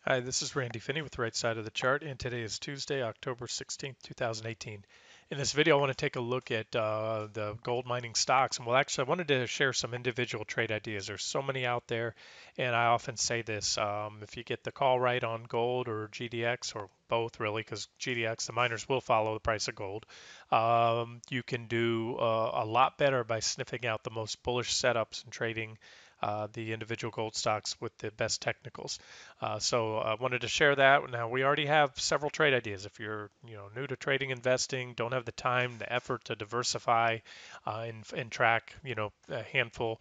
Hi, this is Randy Finney with the Right Side of the Chart, and today is Tuesday, October 16th, 2018. In this video, I want to take a look at the gold mining stocks, and I wanted to share some individual trade ideas. There's so many out there, and I often say this, if you get the call right on gold or GDX, or both really, because GDX, the miners will follow the price of gold, you can do a lot better by sniffing out the most bullish setups and trading the individual gold stocks with the best technicals. So I wanted to share that. Now we already have several trade ideas. If you're new to trading, investing, don't have the time, the effort to diversify and track a handful,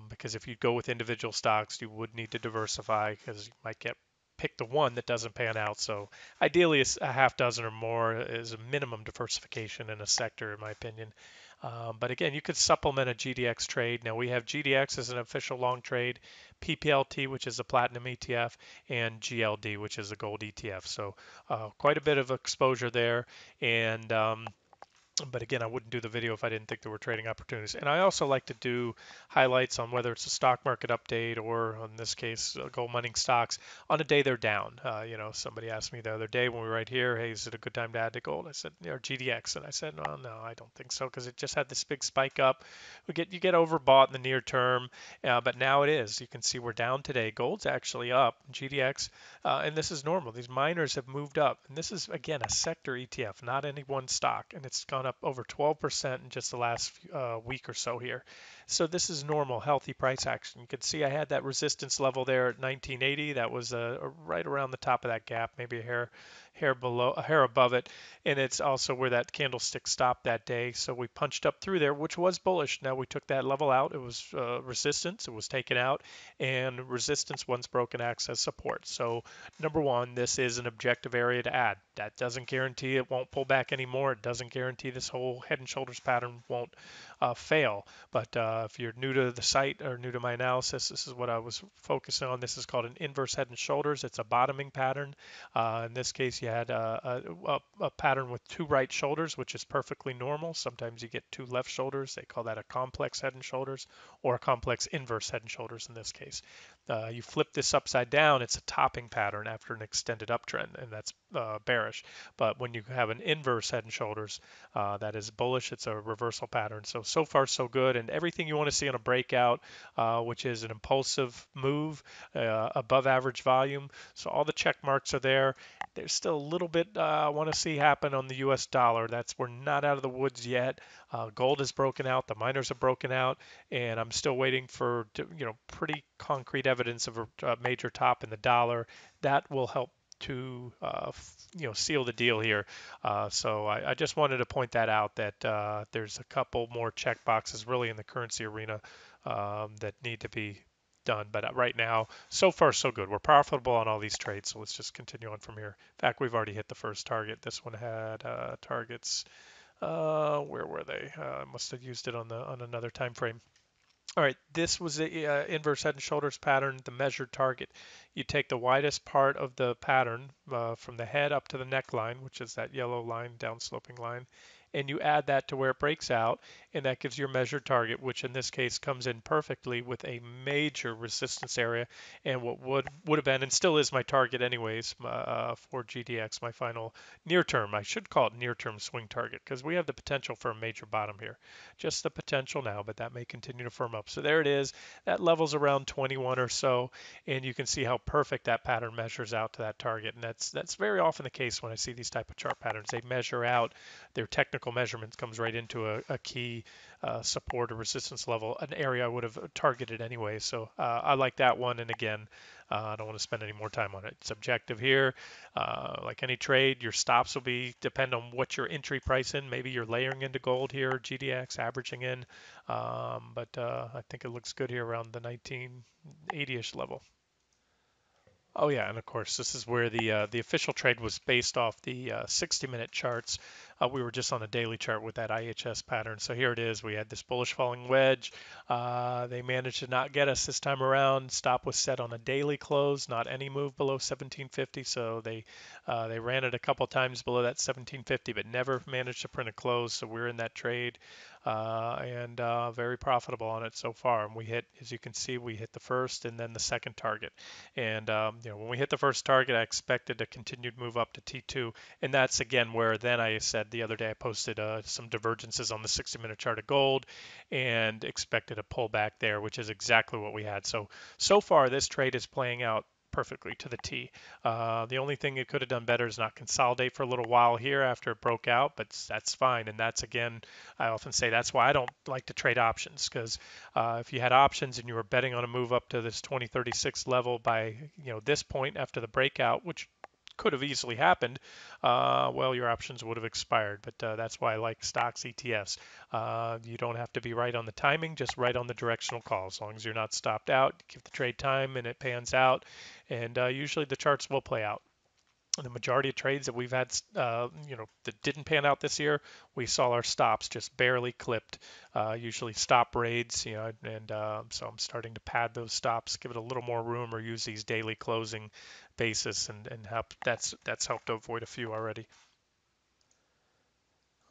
because if you go with individual stocks, you would need to diversify because you might get pick the one that doesn't pan out. So ideally, it's a half dozen or more is a minimum diversification in a sector, in my opinion. But again, you could supplement a GDX trade. Now we have GDX as an official long trade, PPLT, which is a platinum ETF, and GLD, which is a gold ETF. So quite a bit of exposure there. And but again, I wouldn't do the video if I didn't think there were trading opportunities. And I also like to do highlights on whether it's a stock market update or, in this case, gold mining stocks on a day they're down. Somebody asked me the other day when we were right here, hey, is it a good time to add to gold? I said, or GDX, and I said, no, I don't think so, because it just had this big spike up. You get overbought in the near term, but now it is. You can see we're down today. Gold's actually up, GDX, and this is normal. These miners have moved up, and this is again a sector ETF, not any one stock, and it's gone up over 12% in just the last week or so here. So this is normal, healthy price action. You can see I had that resistance level there at 1980. That was right around the top of that gap, maybe hair below, a hair above it, and it's also where that candlestick stopped that day. So we punched up through there, which was bullish. Now we took that level out. It was resistance. It was taken out, and resistance once broken acts as support. So number one, this is an objective area to add. That doesn't guarantee it won't pull back anymore. It doesn't guarantee this whole head and shoulders pattern won't fail. But if you're new to the site or new to my analysis, this is what I was focusing on. This is called an inverse head and shoulders. It's a bottoming pattern. In this case, you had a pattern with two right shoulders, which is perfectly normal. Sometimes you get two left shoulders. They call that a complex head and shoulders, or a complex inverse head and shoulders in this case. You flip this upside down, it's a topping pattern after an extended uptrend, and that's bearish. But when you have an inverse head and shoulders, that is bullish. It's a reversal pattern. So far, so good. And everything you want to see on a breakout, which is an impulsive move, above average volume. So all the check marks are there. There's still a little bit I want to see happen on the U.S. dollar. We're not out of the woods yet. Gold has broken out. The miners have broken out, and I'm still waiting for pretty concrete evidence of a major top in the dollar. That will help to seal the deal here. So I just wanted to point that out, that there's a couple more check boxes really in the currency arena that need to be done. But right now, so far so good. We're profitable on all these trades, so let's just continue on from here. In fact, we've already hit the first target. This one had targets. Where were they? I must have used it on another time frame. All right, this was the inverse head and shoulders pattern, the measured target. You take the widest part of the pattern from the head up to the neckline, which is that yellow line, downsloping line, and you add that to where it breaks out, and that gives your measured target, which in this case comes in perfectly with a major resistance area, and what would have been and still is my target anyways for GDX, my final near term. I should call it near term swing target because we have the potential for a major bottom here. Just the potential now, but that may continue to firm up. So there it is. That level's around 21 or so, and you can see how perfect that pattern measures out to that target. And that's very often the case when I see these type of chart patterns. They measure out, their technical measurements comes right into a key support or resistance level, an area I would have targeted anyway. So I like that one. And again, I don't want to spend any more time on it. It's objective here. Like any trade, your stops will depend on what your entry price in. Maybe you're layering into gold here, GDX, averaging in. But I think it looks good here around the 1980-ish level. Oh yeah, and of course this is where the official trade was based off the 60-minute charts. We were just on a daily chart with that IHS pattern. So here it is. We had this bullish falling wedge. They managed to not get us this time around. Stop was set on a daily close, not any move below 1750. So they ran it a couple times below that 1750, but never managed to print a close. So we're in that trade. and very profitable on it so far. And we hit, as you can see, we hit the first and then the second target. And when we hit the first target, I expected a continued move up to T2, and that's again where then I said the other day I posted some divergences on the 60-minute chart of gold and expected a pullback there, which is exactly what we had. So far this trade is playing out perfectly to the T. The only thing it could have done better is not consolidate for a little while here after it broke out, but that's fine. And that's, again, I often say that's why I don't like to trade options, because if you had options and you were betting on a move up to this 2036 level by this point after the breakout, which could have easily happened, well, your options would have expired. But that's why I like stocks ETFs. You don't have to be right on the timing, just right on the directional call. As long as you're not stopped out, give the trade time and it pans out. And usually the charts will play out. The majority of trades that we've had, that didn't pan out this year, we saw our stops just barely clipped. Usually stop raids, and so I'm starting to pad those stops, give it a little more room, or use these daily closing basis, and help. That's helped to avoid a few already.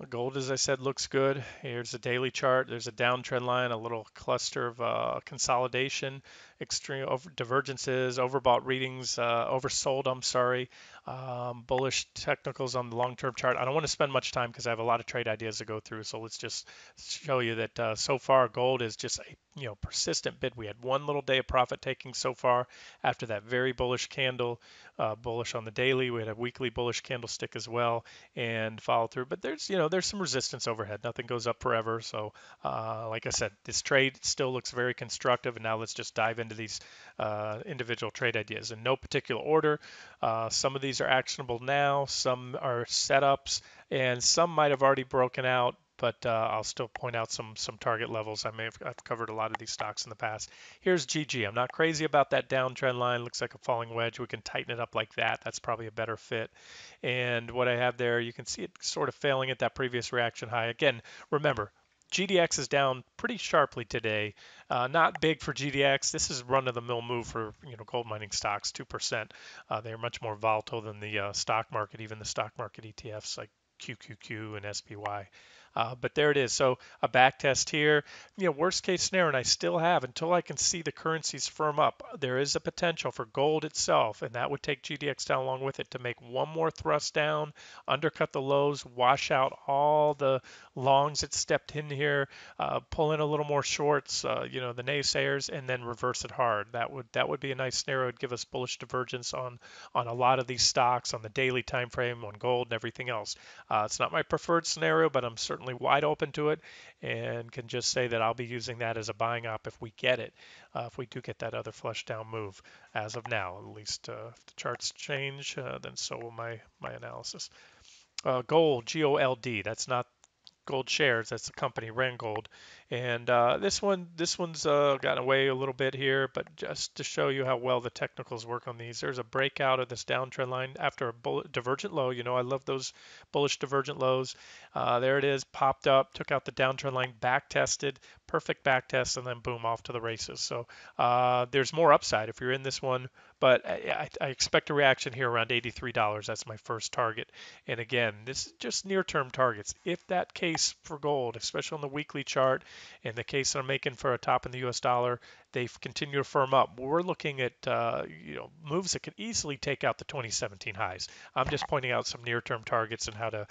Gold, as I said, looks good. Here's the daily chart. There's a downtrend line, a little cluster of consolidation, extreme divergences, overbought readings, oversold, I'm sorry, bullish technicals on the long-term chart. I don't want to spend much time because I have a lot of trade ideas to go through. So let's just show you that so far gold is just a persistent bid. We had one little day of profit taking so far after that very bullish candle, bullish on the daily. We had a weekly bullish candlestick as well, and follow through. But there's some resistance overhead. Nothing goes up forever. So like I said, this trade still looks very constructive. And now let's just dive into these individual trade ideas in no particular order. Some of these are actionable now, some are setups, and some might have already broken out. But I'll still point out some target levels. I've covered a lot of these stocks in the past. Here's GG. I'm not crazy about that downtrend line. Looks like a falling wedge. We can tighten it up like that. That's probably a better fit. And what I have there, you can see it sort of failing at that previous reaction high. Again, remember, GDX is down pretty sharply today. Not big for GDX. This is run-of-the-mill move for gold mining stocks, 2%. They're much more volatile than the stock market, even the stock market ETFs like QQQ and SPY. But there it is. So a back test here. Worst case scenario, and I still have until I can see the currencies firm up. There is a potential for gold itself, and that would take GDX down along with it to make one more thrust down, undercut the lows, wash out all the longs that stepped in here, pull in a little more shorts, the naysayers, and then reverse it hard. That would be a nice scenario. It'd give us bullish divergence on a lot of these stocks on the daily time frame, on gold and everything else. It's not my preferred scenario, but I'm certainly wide open to it, and can just say that I'll be using that as a buying op if we get it, if we do get that other flush down move. As of now, at least, if the charts change, then so will my analysis. Gold, GOLD. That's not Gold Shares. That's the company, Randgold. And this one's gotten away a little bit here, but just to show you how well the technicals work on these, there's a breakout of this downtrend line after a divergent low. I love those bullish divergent lows. There it is, popped up, took out the downtrend line, back tested, perfect back test, and then boom, off to the races. So there's more upside if you're in this one, but I expect a reaction here around $83. That's my first target. And again, this is just near-term targets. If that case for gold, especially on the weekly chart, and the case that I'm making for a top in the U.S. dollar, they continue to firm up. We're looking at moves that could easily take out the 2017 highs. I'm just pointing out some near-term targets and how to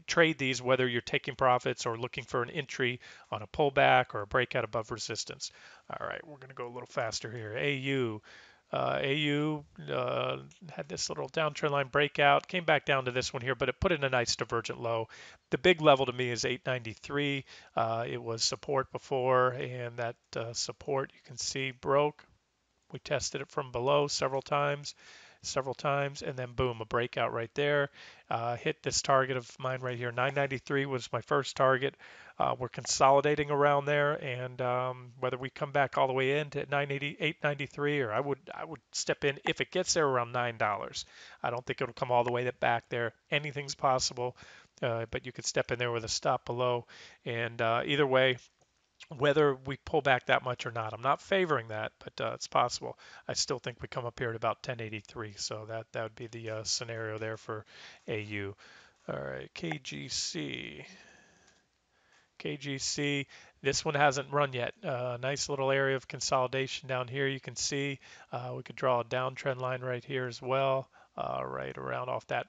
trade these, whether you're taking profits or looking for an entry on a pullback or a breakout above resistance. All right, we're going to go a little faster here. AU had this little downtrend line breakout, came back down to this one here, but it put in a nice divergent low. The big level to me is 893. It was support before, and that support you can see broke. We tested it from below several times, and then boom, a breakout right there. Hit this target of mine right here. 993 was my first target. We're consolidating around there, and whether we come back all the way into 893, or I would step in if it gets there around $9. I don't think it'll come all the way back there. Anything's possible, but you could step in there with a stop below, and either way, whether we pull back that much or not. I'm not favoring that, but it's possible. I still think we come up here at about 1083, so that would be the scenario there for AU. All right, KGC. KGC, this one hasn't run yet. Nice little area of consolidation down here. You can see we could draw a downtrend line right here as well. Right around off that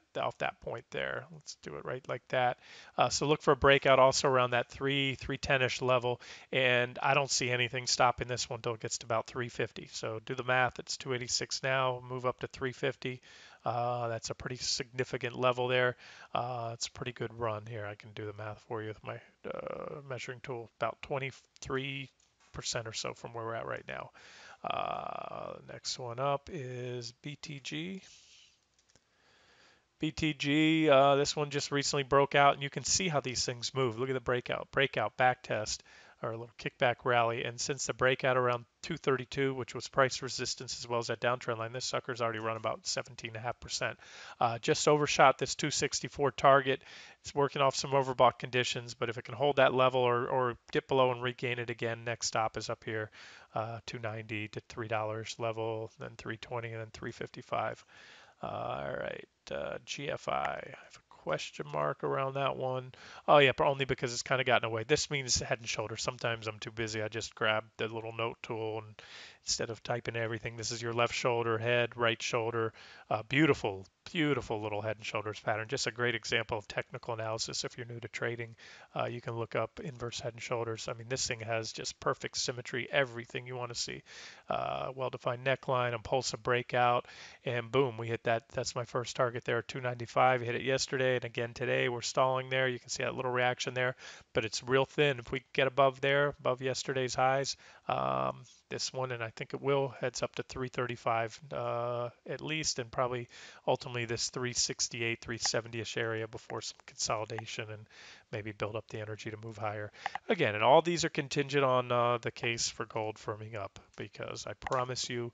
point there. Let's do it right like that. So look for a breakout also around that 310-ish level, and I don't see anything stopping this one until it gets to about 350. So do the math. It's 286 now. Move up to 350. That's a pretty significant level there. It's a pretty good run here. I can do the math for you with my measuring tool. About 23% or so from where we're at right now. Next one up is BTG. BTG, this one just recently broke out, and you can see how these things move. Look at the breakout, back test, or a little kickback rally. And since the breakout around 232, which was price resistance as well as that downtrend line, this sucker's already run about 17.5%. Just overshot this 264 target. It's working off some overbought conditions, but if it can hold that level or dip below and regain it again, next stop is up here, 290 to $3 level, then 320, and then 355. All right, GFI. I have a question mark around that one. Oh yeah, but only because it's kind of gotten away. This means head and shoulders. Sometimes I'm too busy. I just grab the little note tool, and instead of typing everything, this is your left shoulder, head, right shoulder. Beautiful, beautiful little head and shoulders pattern. Just a great example of technical analysis. If you're new to trading, you can look up inverse head and shoulders. I mean, this thing has just perfect symmetry, everything you want to see. Well-defined neckline, impulsive breakout, and boom, we hit that. That's my first target there, 295. Hit it yesterday, and again today. We're stalling there. You can see that little reaction there, but it's real thin. If we get above there, above yesterday's highs, this one, and I think it will, heads up to 335 at least, and probably ultimately this 368, 370-ish area before some consolidation and maybe build up the energy to move higher. Again, and all these are contingent on the case for gold firming up, because I promise you,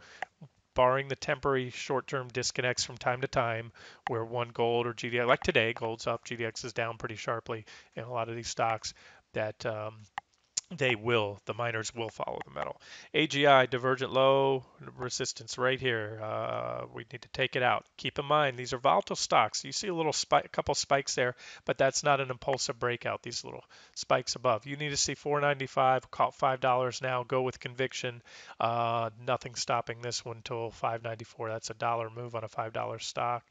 barring the temporary short-term disconnects from time to time where one gold or GDX, like today, gold's up, GDX is down pretty sharply in a lot of these stocks, that the miners will follow the metal. AGI, divergent low, resistance right here. We need to take it out. Keep in mind, these are volatile stocks. You see a little spike, a couple spikes there, but that's not an impulsive breakout, these little spikes above. You need to see 495, call it $5 now, go with conviction. Nothing stopping this one till 594. That's a dollar move on a $5 stock.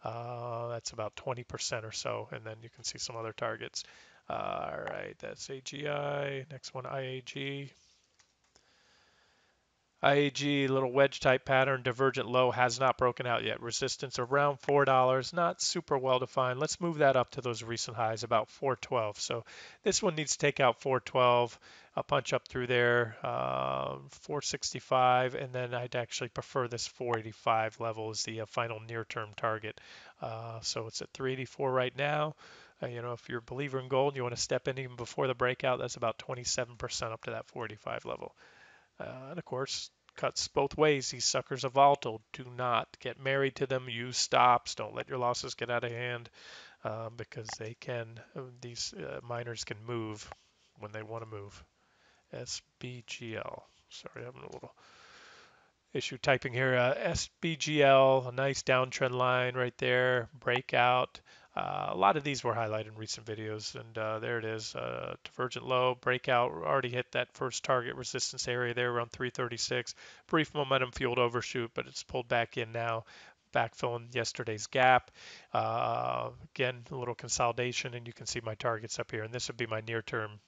That's about 20% or so, and then you can see some other targets. All right, that's AGI. Next one, IAG. IAG, little wedge type pattern, divergent low, has not broken out yet. Resistance around $4, not super well defined. Let's move that up to those recent highs, about 412. So this one needs to take out 412, a punch up through there, 465, and then I'd actually prefer this 485 level as the final near-term target. So it's at 384 right now. If you're a believer in gold, you want to step in even before the breakout, that's about 27% up to that 485 level. And of course, cuts both ways. These suckers are volatile. Do not get married to them. Use stops. Don't let your losses get out of hand, because these miners can move when they want to move. SBGL. Sorry, I'm having a little issue typing here. SBGL, a nice downtrend line right there, breakout. A lot of these were highlighted in recent videos, and there it is, divergent low, breakout, already hit that first target resistance area there around 336. Brief momentum fueled overshoot, but it's pulled back in now, backfilling yesterday's gap. Again, a little consolidation, and you can see my targets up here, and this would be my near-term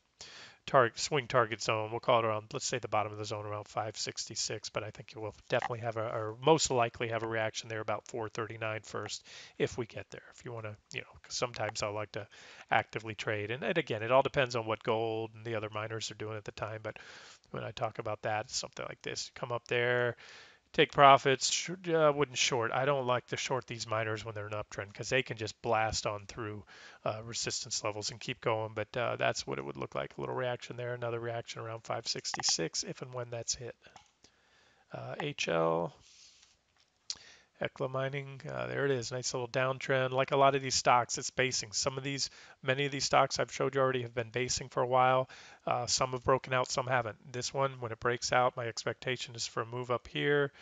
swing target zone. We'll call it around, let's say the bottom of the zone around 566, but I think you will definitely have or most likely have a reaction there about 439 first if we get there. If you want to, because sometimes I like to actively trade. And again, it all depends on what gold and the other miners are doing at the time. But when I talk about that, something like this, come up there, take profits. Wouldn't short. I don't like to short these miners when they're in an uptrend because they can just blast on through resistance levels and keep going. But that's what it would look like. A little reaction there, another reaction around 566 if and when that's hit. HL. Hecla Mining, there it is, nice little downtrend. Like a lot of these stocks, it's basing. Many of these stocks I've showed you already have been basing for a while. Some have broken out, some haven't. This one, when it breaks out, my expectation is for a move up here.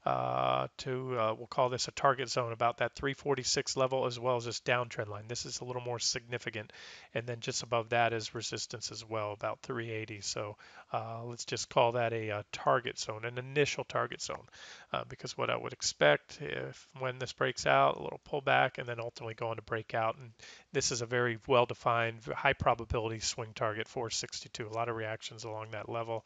we'll call this a target zone, about that 346 level, as well as this downtrend line. This is a little more significant. And then just above that is resistance as well, about 380. So let's just call that a target zone, an initial target zone, because what I would expect if when this breaks out, a little pullback, and then ultimately going to break out. And this is a very well-defined, high probability swing target, 462. A lot of reactions along that level.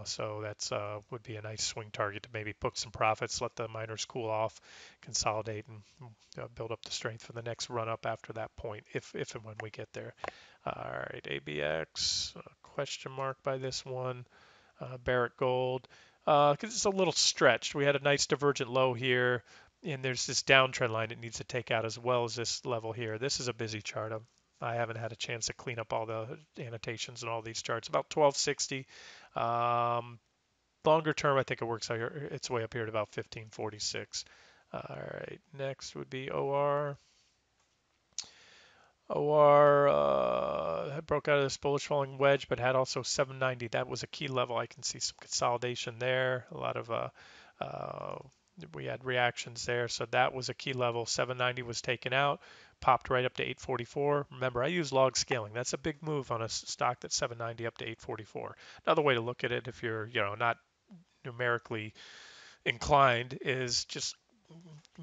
So that's would be a nice swing target to maybe book some profits, let the miners cool off, consolidate, and build up the strength for the next run up after that point, if and when we get there. All right, ABX, question mark by this one. Barrick Gold, because it's a little stretched. We had a nice divergent low here, and there's this downtrend line it needs to take out, as well as this level here. This is a busy chart. I haven't had a chance to clean up all the annotations and all these charts. About 1260. Longer term, I think it works out here, its way up here to about 1546. All right, next would be OR. OR broke out of this bullish falling wedge, but had also 790. That was a key level. I can see some consolidation there. A lot of uh, we had reactions there, so that was a key level. 790 was taken out, popped right up to 844. Remember, I use log scaling. That's a big move on a stock that's 790 up to 844. Another way to look at it, if you're not numerically inclined, is just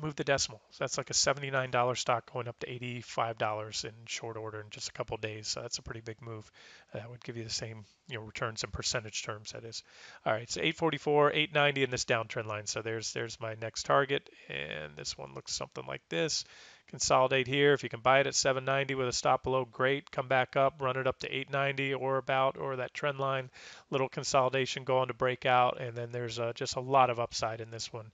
move the decimal. So that's like a $79 stock going up to $85 in short order in just a couple of days. So that's a pretty big move. That would give you the same, returns in percentage terms, that is. All right, so 844, 890 in this downtrend line. So there's my next target, and this one looks something like this. Consolidate here. If you can buy it at 790 with a stop below, great. Come back up, run it up to 890 or that trend line. Little consolidation going to break out, and then there's just a lot of upside in this one.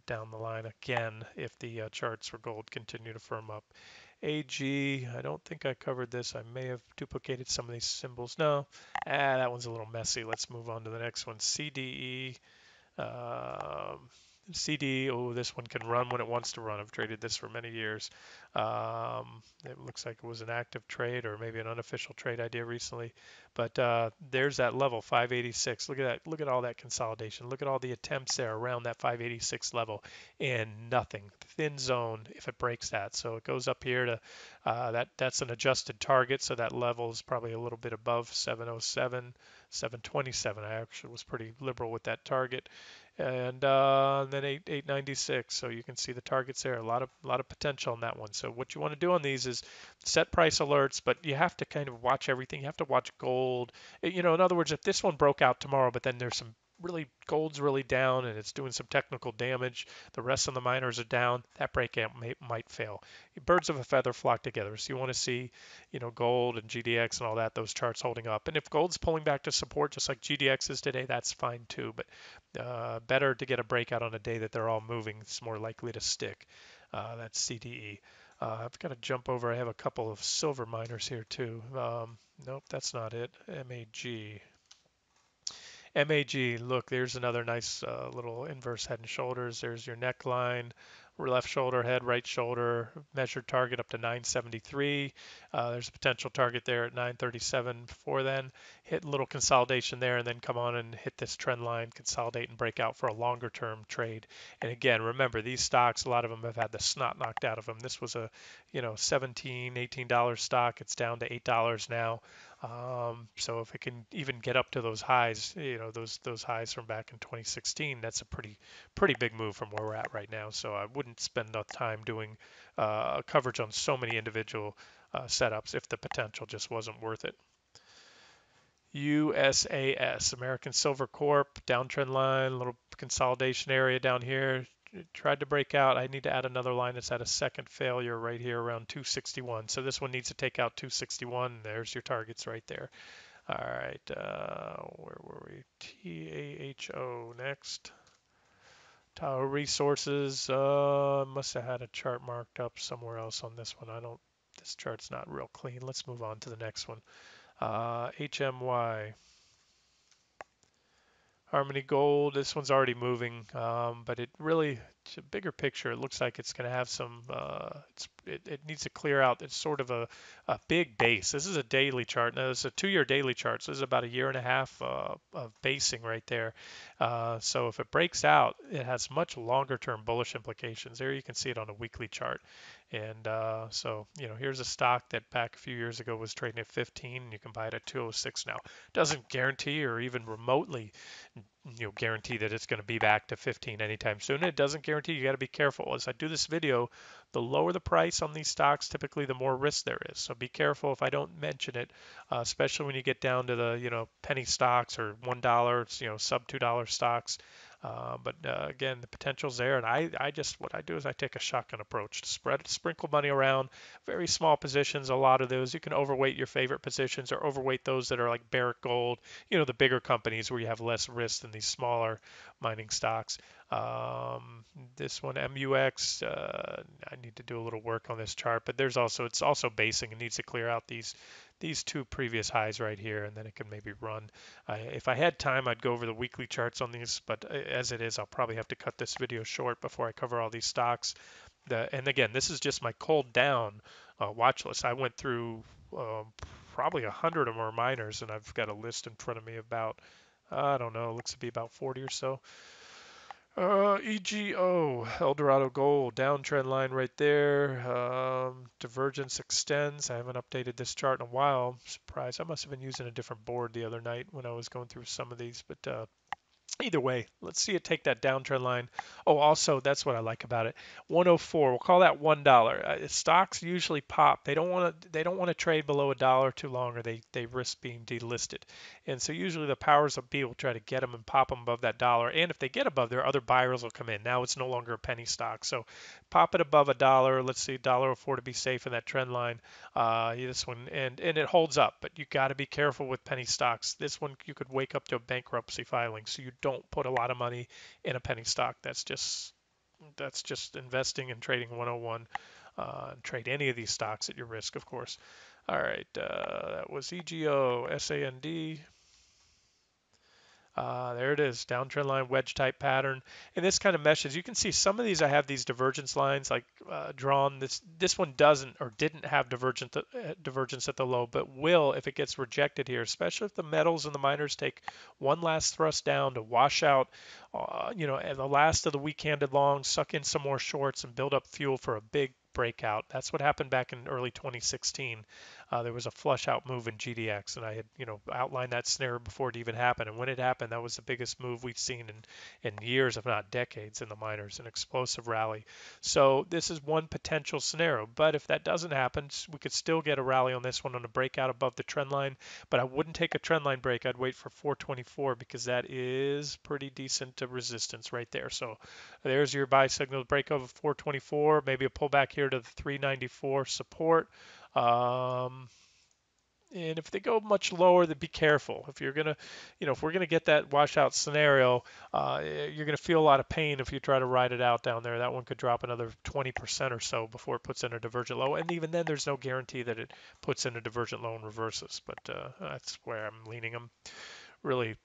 Down the line again if the charts for gold continue to firm up. AG, I don't think I covered this. I may have duplicated some of these symbols. No, that one's a little messy. Let's move on to the next one. CDE. CD, oh, this one can run when it wants to run. I've traded this for many years. It looks like it was an active trade or maybe an unofficial trade idea recently. But there's that level, 586. Look at that. Look at all that consolidation. Look at all the attempts there around that 586 level and nothing. Thin zone if it breaks that. So it goes up here to that's an adjusted target. So that level is probably a little bit above 707, 727. I actually was pretty liberal with that target. And then 896. So you can see the targets there. A lot of potential on that one. So what you want to do on these is set price alerts, but you have to kind of watch everything. You have to watch gold. In other words, if this one broke out tomorrow, but then there's some gold's really down and it's doing some technical damage, the rest of the miners are down, that breakout might fail. Birds of a feather flock together. So you want to see, gold and GDX and all that, those charts holding up. And if gold's pulling back to support, just like GDX is today, that's fine too. But better to get a breakout on a day that they're all moving. It's more likely to stick. That's CDE. I've got to jump over. I have a couple of silver miners here too. Nope, that's not it. MAG. MAG, look, there's another nice little inverse head and shoulders. There's your neckline, left shoulder, head, right shoulder, measured target up to 973. There's a potential target there at 937 before then. Hit a little consolidation there and then come on and hit this trend line, consolidate and break out for a longer term trade. And again, remember these stocks, a lot of them have had the snot knocked out of them. This was a, $17, $18 stock. It's down to $8 now. So if it can even get up to those highs, those highs from back in 2016, that's a pretty big move from where we're at right now. So I wouldn't spend enough time doing coverage on so many individual setups if the potential just wasn't worth it. USAS, American Silver Corp, downtrend line, little consolidation area down here. Tried to break out. I need to add another line that's at a second failure right here around 261. So this one needs to take out 261. There's your targets right there. All right, where were we? TAHO next. Tahoe Resources. Must have had a chart marked up somewhere else on this one. This chart's not real clean. Let's move on to the next one. HMY. Harmony Gold, this one's already moving, but it really bigger picture, it looks like it's going to have some, it needs to clear out. It's sort of a big base. This is a daily chart. Now, this is a 2-year daily chart. So this is about a year and a half of basing right there. So if it breaks out, it has much longer term bullish implications. There you can see it on a weekly chart. And so, here's a stock that back a few years ago was trading at 15, and you can buy it at 206 now. Doesn't guarantee or even remotely guarantee that it's going to be back to 15 anytime soon. It doesn't guarantee. You got to be careful. As I do this video, the lower the price on these stocks, typically the more risk there is. So be careful if I don't mention it, especially when you get down to the penny stocks or $1, sub $2 stocks. But again, the potential's there, and what I do is I take a shotgun approach to sprinkle money around, very small positions. A lot of those you can overweight your favorite positions or overweight those that are like Barrick Gold, the bigger companies where you have less risk than these smaller mining stocks. This one, MUX, I need to do a little work on this chart, but it's also basing and needs to clear out these two previous highs right here, and then it can maybe run. If I had time, I'd go over the weekly charts on these, but as it is, I'll probably have to cut this video short before I cover all these stocks. And again, this is just my cold down watch list. I went through probably 100 or more miners, and I've got a list in front of me about, I don't know, looks to be about 40 or so. EGO, Eldorado Gold, downtrend line right there. Divergence extends. I haven't updated this chart in a while. I'm surprised. I must have been using a different board the other night when I was going through some of these, but either way, let's see it take that downtrend line. Oh, also, that's what I like about it. 104. We'll call that $1. Stocks usually pop. They don't want to trade below $1 too long, or they risk being delisted. And so usually the powers that be will try to get them and pop them above that dollar. And if they get above there, other buyers will come in. Now it's no longer a penny stock. So pop it above $1. Let's see, $1.04 to be safe in that trend line. This one, and it holds up, but you got to be careful with penny stocks. This one you could wake up to a bankruptcy filing, so you don't put a lot of money in a penny stock. That's just investing and trading 101. Trade any of these stocks at your risk, of course. All right, that was EGO, SAND. There it is, downtrend line, wedge type pattern, and this kind of meshes. You can see some of these I have these divergence lines like drawn. This one doesn't or didn't have divergence at the low, but will if it gets rejected here, especially if the metals and the miners take one last thrust down to wash out, at the last of the weak handed longs, suck in some more shorts and build up fuel for a big breakout. That's what happened back in early 2016. There was a flush out move in GDX, and I had outlined that scenario before it even happened. And when it happened, that was the biggest move we've seen in years, if not decades, in the miners, an explosive rally. So this is one potential scenario. But if that doesn't happen, we could still get a rally on this one on a breakout above the trend line. But I wouldn't take a trend line break. I'd wait for 424 because that is pretty decent resistance right there. So there's your buy signal, break over 424, maybe a pullback here to the 394 support. And if they go much lower, then be careful. If you're gonna, if we're gonna get that washout scenario, you're gonna feel a lot of pain if you try to ride it out down there. That one could drop another 20% or so before it puts in a divergent low, and even then, there's no guarantee that it puts in a divergent low and reverses. But that's where I'm leaning them. Really,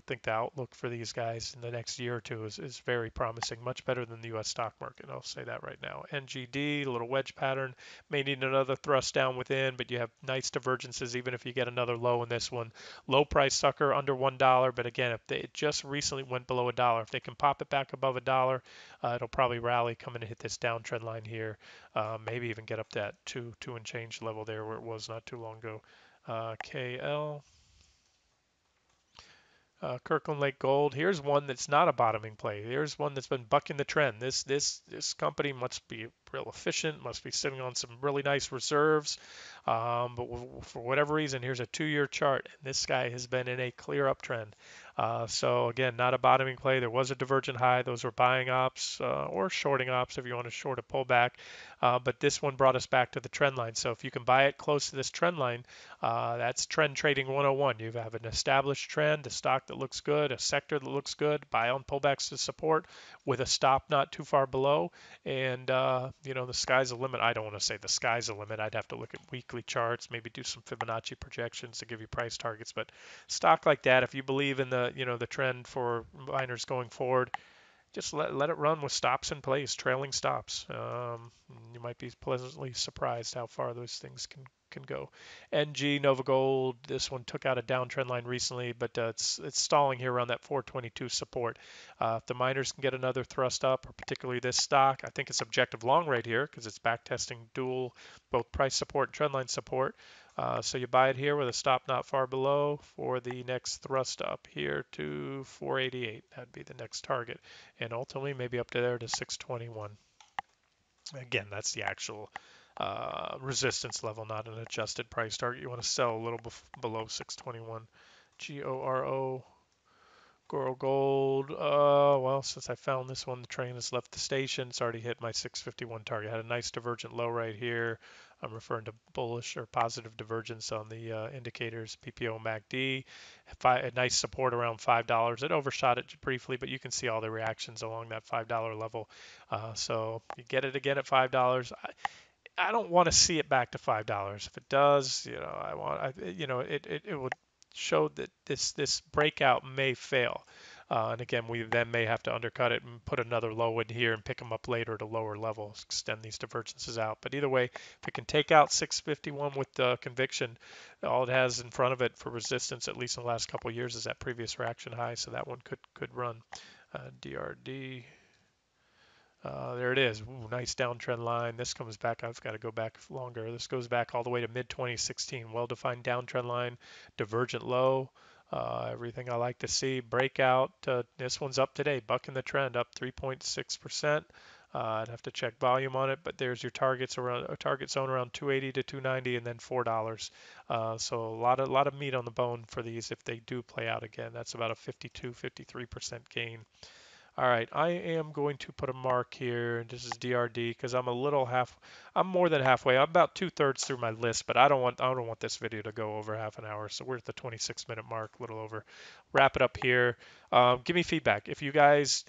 think the outlook for these guys in the next year or two is very promising, much better than the U.S. stock market. I'll say that right now. NGD, a little wedge pattern, may need another thrust down within, but you have nice divergences even if you get another low in this one. Low price sucker under $1, but again, if it just recently went below $1, if they can pop it back above $1, it'll probably rally, come in and hit this downtrend line here, maybe even get up that two and change level there where it was not too long ago. KL. Kirkland Lake Gold. Here's one that's not a bottoming play. Here's one that's been bucking the trend. This company must be real efficient, must be sitting on some really nice reserves. But for whatever reason, here's a 2-year chart, and this guy has been in a clear uptrend. So again, not a bottoming play. There was a divergent high. Those were buying ops or shorting ops if you want to short a pullback. But this one brought us back to the trend line. So if you can buy it close to this trend line, that's trend trading 101. You have an established trend, a stock that looks good, a sector that looks good, buy on pullbacks to support with a stop not too far below. And, the sky's the limit. I don't want to say the sky's the limit. I'd have to look at weekly charts, maybe do some Fibonacci projections to give you price targets. But stock like that, if you believe in the trend for miners going forward, just let it run with stops in place, trailing stops. You might be pleasantly surprised how far those things can go. NG Nova Gold, this one took out a downtrend line recently, but it's stalling here around that 422 support. If the miners can get another thrust up, or particularly this stock, I think it's objective long right here because it's back testing dual both price support and trendline support. So you buy it here with a stop not far below for the next thrust up here to 488. That'd be the next target, and ultimately maybe up to there to 621. Again, that's the actual resistance level, not an adjusted price target. You want to sell a little below 621. GORO. Goro Gold. Well, since I found this one, the train has left the station. It's already hit my 651 target. Had a nice divergent low right here. I'm referring to bullish or positive divergence on the indicators, PPO MACD. A nice support around $5. It overshot it briefly, but you can see all the reactions along that $5 level. So you get it again at $5. I don't want to see it back to $5. If it does, it would show that this breakout may fail. And again, we then may have to undercut it and put another low in here and pick them up later at a lower level, extend these divergences out. But either way, if it can take out 651 with conviction, all it has in front of it for resistance, at least in the last couple of years, is that previous reaction high. So that one could run. DRD. There it is. Ooh, nice downtrend line. This comes back. I've got to go back longer. This goes back all the way to mid 2016. Well-defined downtrend line, divergent low. Everything I like to see. Breakout. This one's up today, bucking the trend, up 3.6%. I'd have to check volume on it, but there's your targets around a target zone around 280 to 290, and then $4. So a lot of meat on the bone for these if they do play out again. That's about a 53% gain. All right, I am going to put a mark here. This is DRD because I'm more than halfway. I'm about 2/3 through my list, but I don't want this video to go over half an hour. So we're at the 26-minute mark, a little over. Wrap it up here. Give me feedback. If you guys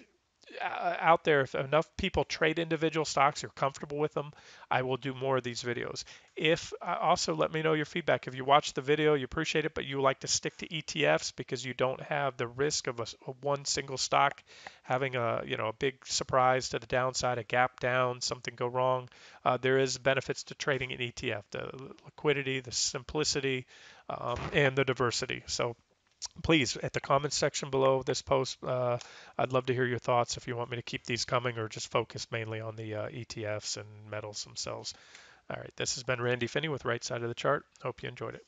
out there, if enough people trade individual stocks, you're comfortable with them, I will do more of these videos. If also let me know your feedback. If you watch the video, you appreciate it, but you like to stick to ETFs because you don't have the risk of a one single stock having a big surprise to the downside, a gap down, something go wrong. There is benefits to trading an ETF: the liquidity, the simplicity, and the diversity. So please, at the comments section below this post, I'd love to hear your thoughts if you want me to keep these coming or just focus mainly on the ETFs and metals themselves. All right, this has been Randy Finney with Right Side of the Chart. Hope you enjoyed it.